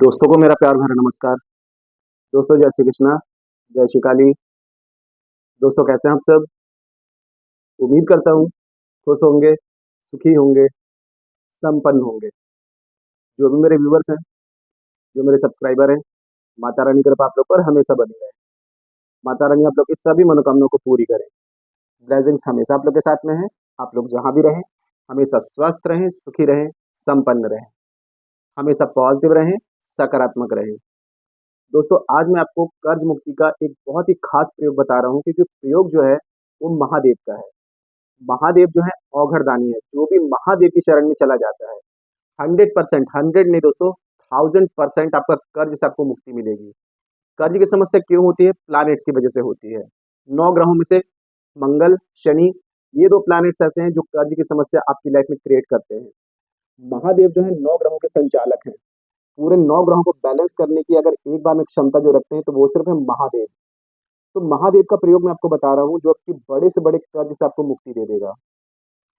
दोस्तों को मेरा प्यार भरा नमस्कार। दोस्तों जय श्री कृष्णा, जय श्री काली। दोस्तों कैसे हैं आप सब? उम्मीद करता हूँ खुश होंगे, सुखी होंगे, संपन्न होंगे। जो भी मेरे व्यूअर्स हैं, जो मेरे सब्सक्राइबर हैं, माता रानी की कृपा आप लोग पर हमेशा बनी रहे। माता रानी आप लोग की सभी मनोकामनाओं को पूरी करें। ब्लेसिंग्स हमेशा आप लोग के साथ में है। आप लोग जहाँ भी रहें, हमेशा स्वस्थ रहें, सुखी रहें, संपन्न रहें, हमेशा पॉजिटिव रहें, सकारात्मक रहें। दोस्तों आज मैं आपको कर्ज मुक्ति का एक बहुत ही खास प्रयोग बता रहा हूँ, क्योंकि प्रयोग जो है वो महादेव का है। महादेव जो है औघड़दानी है। जो भी महादेव की शरण में चला जाता है, 100%, 100 नहीं दोस्तों, 1000% आपका कर्ज से आपको मुक्ति मिलेगी। कर्ज की समस्या क्यों होती है? प्लैनेट्स की वजह से होती है। 9 ग्रहों में से मंगल, शनि, ये 2 प्लैनेट्स ऐसे हैं जो कर्ज की समस्या आपकी लाइफ में क्रिएट करते हैं। महादेव जो है 9 ग्रहों के संचालक हैं। पूरे 9 ग्रहों को बैलेंस करने की अगर एक बार में क्षमता जो रखते हैं, तो वो सिर्फ है महादेव। तो महादेव का प्रयोग मैं आपको बता रहा हूँ, जो आपकी बड़े से बड़े कर्ज से आपको मुक्ति दे देगा।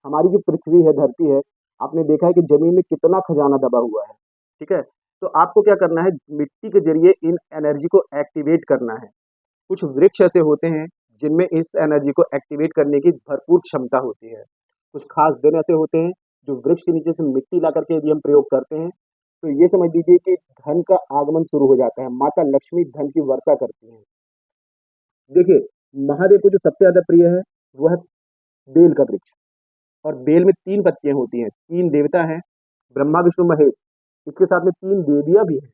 हमारी जो पृथ्वी है, धरती है, आपने देखा है कि ज़मीन में कितना खजाना दबा हुआ है, ठीक है? तो आपको क्या करना है, मिट्टी के ज़रिए इन एनर्जी को एक्टिवेट करना है। कुछ वृक्ष ऐसे होते हैं, जिनमें इस एनर्जी को एक्टिवेट करने की भरपूर क्षमता होती है। कुछ खास दिन ऐसे होते हैं, जो वृक्ष के नीचे से मिट्टी ला करके यदि हम प्रयोग करते हैं, तो ये समझ लीजिए कि धन का आगमन शुरू हो जाता है। माता लक्ष्मी धन की वर्षा करती हैं। देखिए, महादेव को जो सबसे ज़्यादा प्रिय है, वो है बेल का वृक्ष। और बेल में 3 पत्तियाँ होती हैं, 3 देवता हैं, ब्रह्मा, विष्णु, महेश। इसके साथ में 3 देवियाँ भी हैं,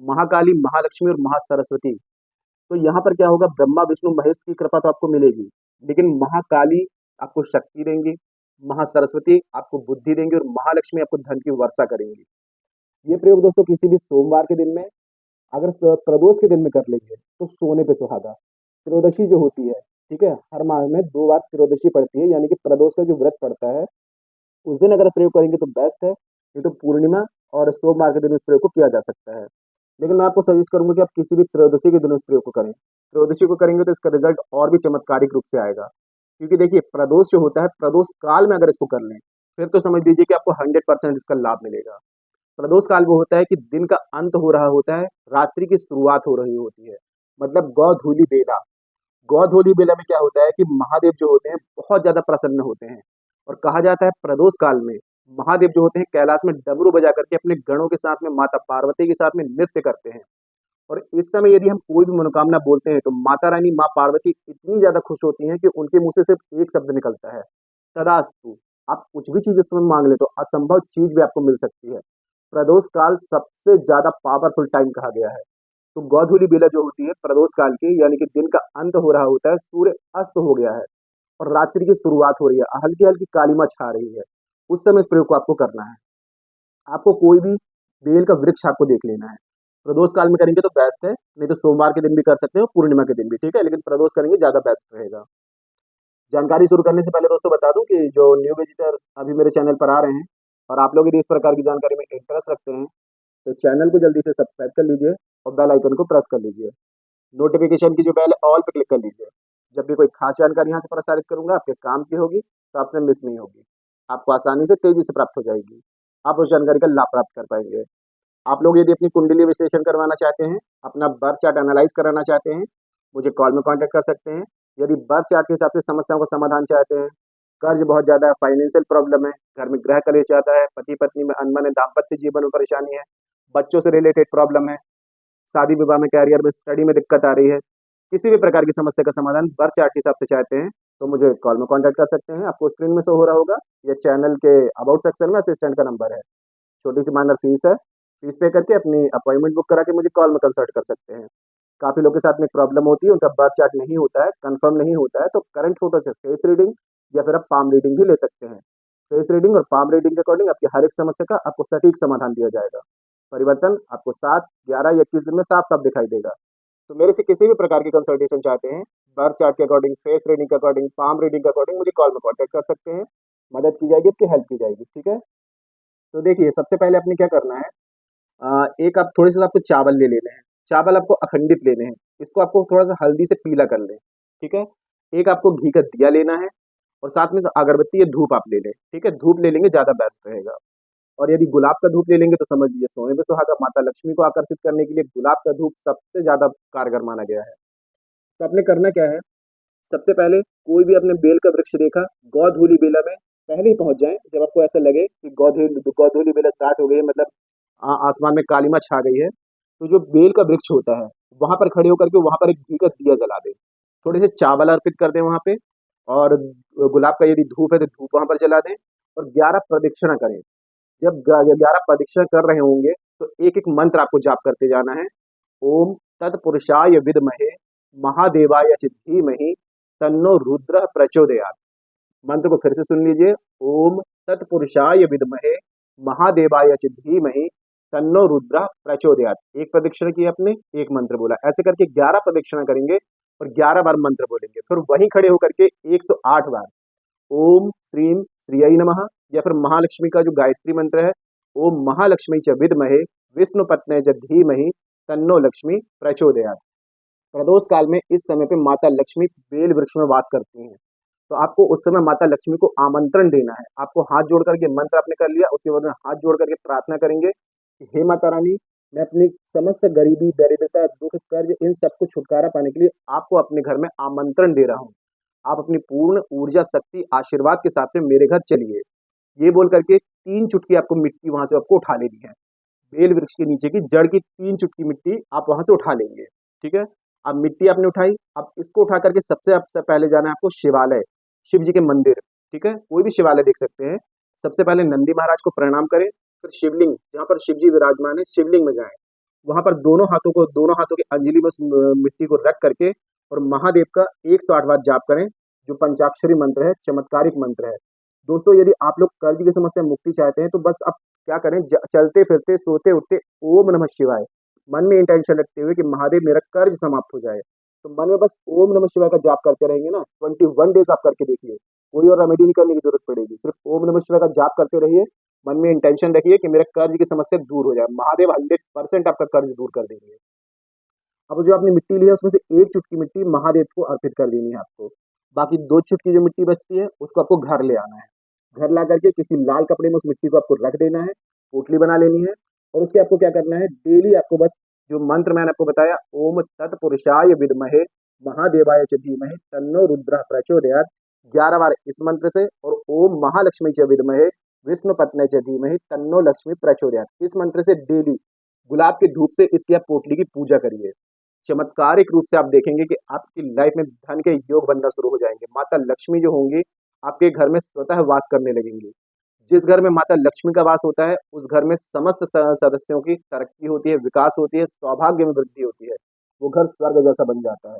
महाकाली, महालक्ष्मी और महासरस्वती। तो यहाँ पर क्या होगा, ब्रह्मा, विष्णु, महेश की कृपा तो आपको मिलेगी, लेकिन महाकाली आपको शक्ति देंगी, महासरस्वती आपको बुद्धि देंगी और महालक्ष्मी आपको धन की वर्षा करेंगी। ये प्रयोग दोस्तों किसी भी सोमवार के दिन में, अगर प्रदोष के दिन में कर लेंगे, तो सोने पे सुहागा। त्रयोदशी जो होती है, ठीक है, हर माह में 2 बार त्रयोदशी पड़ती है, यानी कि प्रदोष का जो व्रत पड़ता है, उस दिन अगर प्रयोग करेंगे तो बेस्ट है, नहीं तो पूर्णिमा और सोमवार के दिन इस प्रयोग को किया जा सकता है। लेकिन मैं आपको सजेस्ट करूंगा कि आप किसी भी त्रयोदशी के दिन इस प्रयोग को करें। त्रयोदशी को करेंगे तो इसका रिजल्ट और भी चमत्कारिक रूप से आएगा। क्योंकि देखिए, प्रदोष जो होता है, प्रदोष काल में अगर इसको कर लें, फिर तो समझ लीजिए कि आपको 100% इसका लाभ मिलेगा। प्रदोष काल वो होता है कि दिन का अंत हो रहा होता है, रात्रि की शुरुआत हो रही होती है, मतलब गौधूली बेला। गौधूली बेला में क्या होता है कि महादेव जो होते हैं बहुत ज्यादा प्रसन्न होते हैं। और कहा जाता है प्रदोष काल में महादेव जो होते हैं कैलाश में डमरू बजा करके अपने गणों के साथ में, माता पार्वती के साथ में नृत्य करते हैं। और इस समय यदि हम कोई भी मनोकामना बोलते हैं, तो माता रानी, माँ पार्वती इतनी ज्यादा खुश होती हैं कि उनके मुंह से सिर्फ एक शब्द निकलता है, तदास्तु। आप कुछ भी चीज उसमें मांग ले, तो असंभव चीज भी आपको मिल सकती है। प्रदोष काल सबसे ज्यादा पावरफुल टाइम कहा गया है। तो गौधूली बेला जो होती है प्रदोष काल की, यानी कि दिन का अंत हो रहा होता है, सूर्य अस्त हो गया है और रात्रि की शुरुआत हो रही है, हल्की हल्की कालीमा छा रही है, उस समय इस प्रयोग को आपको करना है। आपको कोई भी बेल का वृक्ष आपको देख लेना है। प्रदोष काल में करेंगे तो बेस्ट है, नहीं तो सोमवार के दिन भी कर सकते हो, पूर्णिमा के दिन भी, ठीक है, लेकिन प्रदोष करेंगे ज्यादा बेस्ट रहेगा। जानकारी शुरू करने से पहले दोस्तों बता दूं कि जो न्यू विजिटर्स अभी मेरे चैनल पर आ रहे हैं, और आप लोग यदि इस प्रकार की जानकारी में इंटरेस्ट रखते हैं, तो चैनल को जल्दी से सब्सक्राइब कर लीजिए और बेल आइकन को प्रेस कर लीजिए। नोटिफिकेशन की जो बेल है, ऑल पे क्लिक कर लीजिए। जब भी कोई खास जानकारी यहाँ से प्रसारित करूंगा, आपके काम की होगी, तो आपसे मिस नहीं होगी, आपको आसानी से तेजी से प्राप्त हो जाएगी। आप उस जानकारी का लाभ प्राप्त कर पाएंगे। आप लोग यदि अपनी कुंडली विश्लेषण करवाना चाहते हैं, अपना बर्थ चार्ट एनालाइज कराना चाहते हैं, मुझे कॉल में कांटेक्ट कर सकते हैं। यदि बर्थ चार्ट के हिसाब से समस्याओं का समाधान चाहते हैं, कर्ज बहुत ज्यादा है, फाइनेंशियल प्रॉब्लम है, घर में ग्रह कलेश ज्यादा है, पति पत्नी में अनबन है, दाम्पत्य जीवन में परेशानी है, बच्चों से रिलेटेड प्रॉब्लम है, शादी विवाह में, कैरियर में, स्टडी में दिक्कत आ रही है, किसी भी प्रकार की समस्या का समाधान बर्थ चार्ट के हिसाब से चाहते हैं, तो मुझे कॉल में कांटेक्ट कर सकते हैं। आपको स्क्रीन में शो हो रहा होगा, या चैनल के अबाउट सेक्शन में असिस्टेंट का नंबर है। छोटी सी माइनर फीस है, फीस पे करके अपनी अपॉइंटमेंट बुक करा के मुझे कॉल में कंसल्ट कर सकते हैं। काफ़ी लोग के साथ में प्रॉब्लम होती है, उनका बर्थ चार्ट नहीं होता है, कंफर्म नहीं होता है, तो करंट फोटो से फेस रीडिंग या फिर आप पाम रीडिंग भी ले सकते हैं। फेस रीडिंग और पाम रीडिंग के अकॉर्डिंग आपकी हर एक समस्या का आपको सटीक समाधान दिया जाएगा। परिवर्तन आपको 7, 11 या 21 दिन में साफ साफ दिखाई देगा। तो मेरे से किसी भी प्रकार की कंसल्टेशन चाहते हैं, बर्थ चार्ट के अकॉर्डिंग, फेस रीडिंग के अकॉर्डिंग, पाम रीडिंग के अकॉर्डिंग, मुझे कॉल में कॉन्टैक्ट कर सकते हैं। मदद की जाएगी, आपकी हेल्प की जाएगी, ठीक है। तो देखिए, सबसे पहले आपने क्या करना है, एक आप थोड़े से आपको चावल ले लेने हैं। चावल आपको अखंडित लेने हैं। इसको आपको थोड़ा सा हल्दी से पीला कर लें, ठीक है। एक आपको घी का दिया लेना है, और साथ में अगरबत्ती या धूप आप ले लें, ठीक है, धूप ले लेंगे ज्यादा बेस्ट रहेगा। और यदि गुलाब का धूप ले लेंगे तो समझ लीजिए सोने पे सुहागा। माता लक्ष्मी को आकर्षित करने के लिए गुलाब का धूप सबसे ज़्यादा कारगर माना गया है। तो आपने करना क्या है, सबसे पहले कोई भी आपने बेल का वृक्ष देखा, गौधूली बेला में पहले ही पहुंच जाएं। जब आपको ऐसा लगे कि गौधूली बेला स्टार्ट हो गई है, मतलब आसमान में कालीमा छा गई है, तो जो बेल का वृक्ष होता है वहां पर खड़े होकर के वहां पर एक घी का दिया जला दें, थोड़े से चावल अर्पित कर दें वहां पे, और गुलाब का यदि धूप है तो धूप वहां पर जला दें, और 11 प्रदक्षिणा करें। जब 11 प्रदक्षिणा कर रहे होंगे तो एक एक मंत्र आपको जाप करते जाना है। ओम तत्पुरुषाय विद्महे महादेवाय च धीमहि तन्नो रुद्र प्रचोदयात्। मंत्र को फिर से सुन लीजिए। ओम तत्पुरुषाय विद्महे महादेवाय च धीमहि तन्नो रुद्र प्रचोदयात्। एक प्रदक्षिणा की आपने, एक मंत्र बोला, ऐसे करके 11 प्रदक्षिणा करेंगे और 11 बार मंत्र बोलेंगे। फिर वहीं खड़े होकर के 108 बार ओम श्रीम श्रीयै नमः, या फिर महालक्ष्मी का जो गायत्री मंत्र है, ओम महालक्ष्मी च विद्महे विष्णु पत्नी च धीमहि तन्नो लक्ष्मी प्रचोदयात्। प्रदोष काल में इस समय पे माता लक्ष्मी बेल वृक्ष में वास करती हैं। तो आपको उस समय माता लक्ष्मी को आमंत्रण देना है। आपको हाथ जोड़ करके मंत्र आपने कर लिया, उसके बाद में हाथ जोड़ करके प्रार्थना करेंगे कि हे माता रानी, मैं अपनी समस्त गरीबी, दरिद्रता, दुख, कर्ज, इन सबको छुटकारा पाने के लिए आपको अपने घर में आमंत्रण दे रहा हूँ। आप अपनी पूर्ण ऊर्जा, शक्ति, आशीर्वाद के साथ में मेरे घर चलिए। ये बोल करके 3 चुटकी आपको मिट्टी वहां से आपको उठा लेनी है। बेल वृक्ष के नीचे की जड़ की 3 चुटकी मिट्टी आप वहां से उठा लेंगे। ठीक है। अब मिट्टी आपने उठाई, अब इसको उठा करके सबसे पहले जाना है आपको शिवालय, शिव जी के मंदिर। ठीक है, कोई भी शिवालय देख सकते हैं। सबसे पहले नंदी महाराज को प्रणाम करें, फिर शिवलिंग जहाँ पर शिव जी विराजमान है, शिवलिंग में जाएं। वहां पर दोनों हाथों की अंजलि में उस मिट्टी को रख करके और महादेव का 108 बार जाप करें, जो पंचाक्षरी मंत्र है, चमत्कारिक मंत्र है। दोस्तों, यदि आप लोग कर्ज की समस्या मुक्ति चाहते हैं तो बस आप क्या करें, चलते फिरते सोते उठते ओम नमः शिवाय मन में इंटेंशन रखते हुए कि महादेव मेरा कर्ज समाप्त हो जाए, तो मन में बस ओम नमः शिवाय का जाप करते रहेंगे ना, 21 डेज आप करके देखिए। कोई और रेमेडी नहीं करने की जरूरत पड़ेगी, सिर्फ ओम नमः शिवाय का जाप करते रहिए। मन में इंटेंशन रखिए कि मेरे कर्ज की समस्या दूर हो जाए, महादेव 100% आपका कर्ज दूर कर देंगे। अब जो आपने मिट्टी ली है उसमें से एक चुटकी मिट्टी महादेव को अर्पित कर देनी है आपको। बाकी 2 चुटकी जो मिट्टी बचती है उसको आपको घर ले आना है। घर ला करके किसी लाल कपड़े में उस मिट्टी को आपको रख देना है, पोटली बना लेनी है, और उसके आपको क्या करना है, डेली आपको बस जो मंत्र मैंने आपको बताया, ओम तत्पुरुषाय विद्महे महादेवाय च धीमहि तन्नो रुद्रः प्रचोदयात्, 11 बार इस मंत्र से, और ओम महालक्ष्मी च विद्महे विष्णु पत्नी च धीमहि तन्नो लक्ष्मी प्रचोदयात्, इस मंत्र से डेली गुलाब के धूप से इसकी आप पोटली की पूजा करिए। चमत्कारिक रूप से आप देखेंगे कि आपकी लाइफ में धन के योग बनना शुरू हो जाएंगे। माता लक्ष्मी जो होंगी आपके घर में स्वतः वास करने लगेंगी। जिस घर में माता लक्ष्मी का वास होता है उस घर में समस्त सदस्यों की तरक्की होती है, विकास होती है, सौभाग्य में वृद्धि होती है। वो घर स्वर्ग जैसा बन जाता है।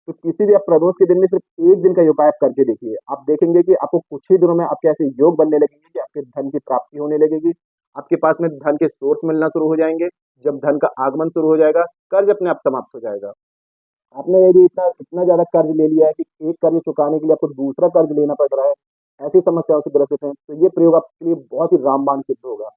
तो किसी भी आप प्रदोष के दिन में सिर्फ एक दिन का ये उपाय आप करके देखिए, आप देखेंगे कि आपको कुछ ही दिनों में आपके ऐसे योग बनने लगेंगे कि आपके धन की प्राप्ति होने लगेगी। आपके पास में धन के सोर्स मिलना शुरू हो जाएंगे। जब धन का आगमन शुरू हो जाएगा, कर्ज अपने आप समाप्त हो जाएगा। आपने यदि इतना इतना ज़्यादा कर्ज ले लिया है कि एक कर्ज चुकाने के लिए आपको दूसरा कर्ज लेना पड़ रहा है, ऐसी समस्याओं से ग्रसित हैं, तो ये प्रयोग आपके लिए बहुत ही रामबाण सिद्ध होगा।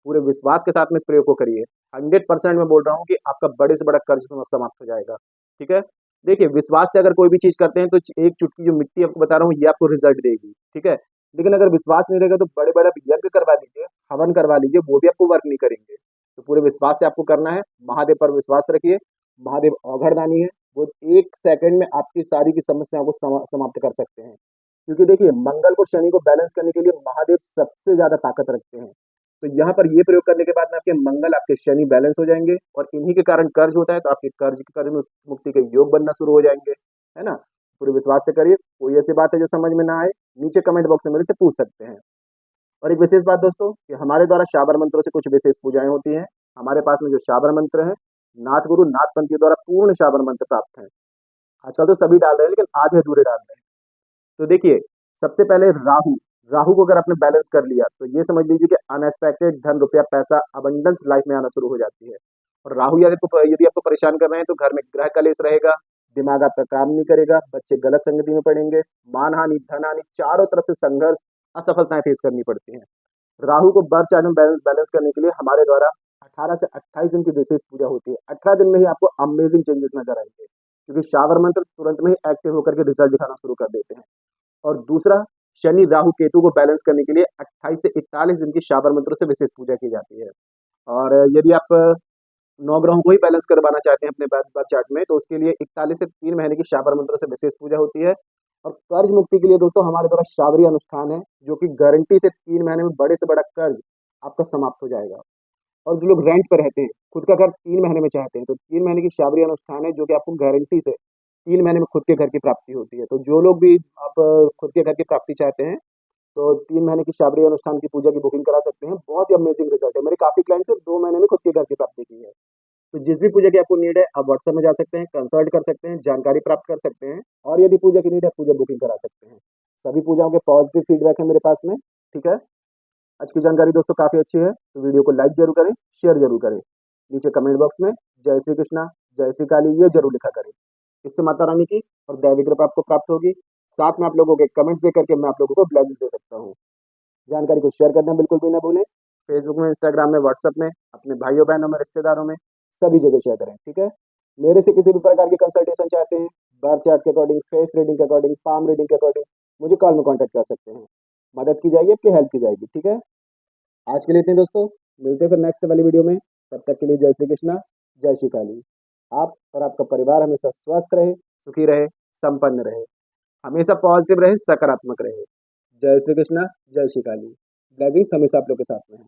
पूरे विश्वास के साथ में इस प्रयोग को करिए। 100% मैं बोल रहा हूँ कि आपका बड़े से बड़ा कर्ज समाप्त हो जाएगा। ठीक है? देखिए, विश्वास से अगर कोई भी चीज़ करते हैं तो एक चुटकी जो मिट्टी आपको बता रहा हूँ ये आपको रिज़ल्ट देगी। ठीक है? लेकिन अगर विश्वास नहीं रहेगा तो बड़े-बड़े आप यज्ञ करवा लीजिए, हवन करवा लीजिए, वो भी आपको वर्क नहीं करेंगे। तो पूरे विश्वास से आपको करना है, महादेव पर विश्वास रखिए। महादेव औघड़दानी है, वो 1 सेकंड में आपकी सारी की समस्याओं को समाप्त कर सकते हैं। क्योंकि देखिए, मंगल को शनि को बैलेंस करने के लिए महादेव सबसे ज़्यादा ताकत रखते हैं। तो यहाँ पर ये प्रयोग करने के बाद में आपके मंगल, आपके शनि बैलेंस हो जाएँगे, और इन्हीं के कारण कर्ज होता है तो आपके कर्ज मुक्ति के योग बनना शुरू हो जाएँगे, है ना? पूरे विश्वास से करिए। कोई ऐसी बात है जो समझ में ना आए, नीचे कमेंट बॉक्स में मेरे से पूछ सकते हैं। और एक विशेष बात दोस्तों, कि हमारे द्वारा शाबर मंत्रों से कुछ विशेष पूजाएँ होती हैं। हमारे पास में जो शाबर मंत्र है, नाथ गुरु, नाथ पंथियों द्वारा पूर्ण शाबर मंत्र प्राप्त हैं। आजकल तो सभी डाल रहे हैं लेकिन आधे-अधूरे डाल रहे हैं। तो देखिए, सबसे पहले राहु, राहु को अगर आपने बैलेंस कर लिया तो ये समझ लीजिए कि अनएक्सपेक्टेड धन, रुपया, पैसा, अबंडेंस लाइफ में आना शुरू हो जाती है। और राहु यदि आपको परेशान कर रहे हैं तो घर में ग्रह कलेश रहेगा, दिमाग आपका काम नहीं करेगा, बच्चे गलत संगति में पड़ेंगे, मानहानि, धनहानि, चारों तरफ से संघर्ष, असफलताएँ फेस करनी पड़ती हैं। राहु को बर्थ चार्ट में बैलेंस बैलेंस करने के लिए हमारे द्वारा 18 से 28 दिन की विशेष पूजा होती है। 18 दिन में ही आपको अमेजिंग चेंजेस नज़र आएँगे, क्योंकि शावर मंत्र तुरंत में ही एक्टिव होकर के रिजल्ट दिखाना शुरू कर देते हैं। और दूसरा, शनि राहु केतु को बैलेंस करने के लिए 28 से 41 दिन की शाबर मंत्रों से विशेष पूजा की जाती है। और यदि आप 9 ग्रहों को ही बैलेंस करवाना चाहते हैं अपने बर्थ चार्ट में, तो उसके लिए 41 से 3 महीने की शाबर मंत्रों से विशेष पूजा होती है। और कर्ज मुक्ति के लिए दोस्तों हमारे द्वारा शाबरी अनुष्ठान है, जो कि गारंटी से 3 महीने में बड़े से बड़ा कर्ज आपका समाप्त हो जाएगा। और जो लोग रेंट पे रहते हैं, खुद का घर 3 महीने में चाहते हैं, तो 3 महीने की शाबरी अनुष्ठान है, जो कि आपको गारंटी से 3 महीने में खुद के घर की प्राप्ति होती है। तो जो लोग भी आप खुद के घर की प्राप्ति चाहते हैं, तो 3 महीने की शाबरी अनुष्ठान की पूजा की बुकिंग करा सकते हैं। बहुत ही अमेजिंग रिजल्ट है। मेरे काफ़ी क्लाइंट्स ने 2 महीने में खुद के घर की प्राप्ति की है। तो जिस भी पूजा की आपको नीड है, आप व्हाट्सएप में जा सकते हैं, कंसल्ट कर सकते हैं, जानकारी प्राप्त कर सकते हैं, और यदि पूजा की नीड है, पूजा बुकिंग करा सकते हैं। सभी पूजाओं के पॉजिटिव फीडबैक है मेरे पास में, ठीक है? आज की जानकारी दोस्तों काफ़ी अच्छी है, तो वीडियो को लाइक ज़रूर करें, शेयर ज़रूर करें। नीचे कमेंट बॉक्स में जय श्री कृष्णा, जय श्री काली ये ज़रूर लिखा करें। इससे माता रानी की और दैवी कृपा आपको प्राप्त होगी। साथ में आप लोगों के कमेंट्स देख करके मैं आप लोगों को ब्लेसिंग्स दे सकता हूँ। जानकारी को शेयर करना बिल्कुल भी ना भूलें। फेसबुक में, इंस्टाग्राम में, व्हाट्सएप में, अपने भाइयों बहनों में, रिश्तेदारों में, सभी जगह शेयर करें, ठीक है? मेरे से किसी भी प्रकार की कंसल्टेशन चाहते हैं, बर्थ चार्ट के अकॉर्डिंग, फेस रीडिंग के अकॉर्डिंग, पाम रीडिंग के अकॉर्डिंग, मुझे कॉल में कॉन्टैक्ट कर सकते हैं। मदद की जाएगी, आपकी हेल्प की जाएगी, ठीक है? आज के लिए इतने दोस्तों, मिलते हैं फिर नेक्स्ट वाली वीडियो में। तब तक के लिए जय श्री कृष्णा, जय श्री काली। आप और आपका परिवार हमेशा स्वस्थ रहे, सुखी रहे, संपन्न रहे, हमेशा पॉजिटिव रहे, सकारात्मक रहे। जय श्री कृष्णा, जय श्री काली। ब्लेसिंग्स हमेशा आप लोग के साथ में है।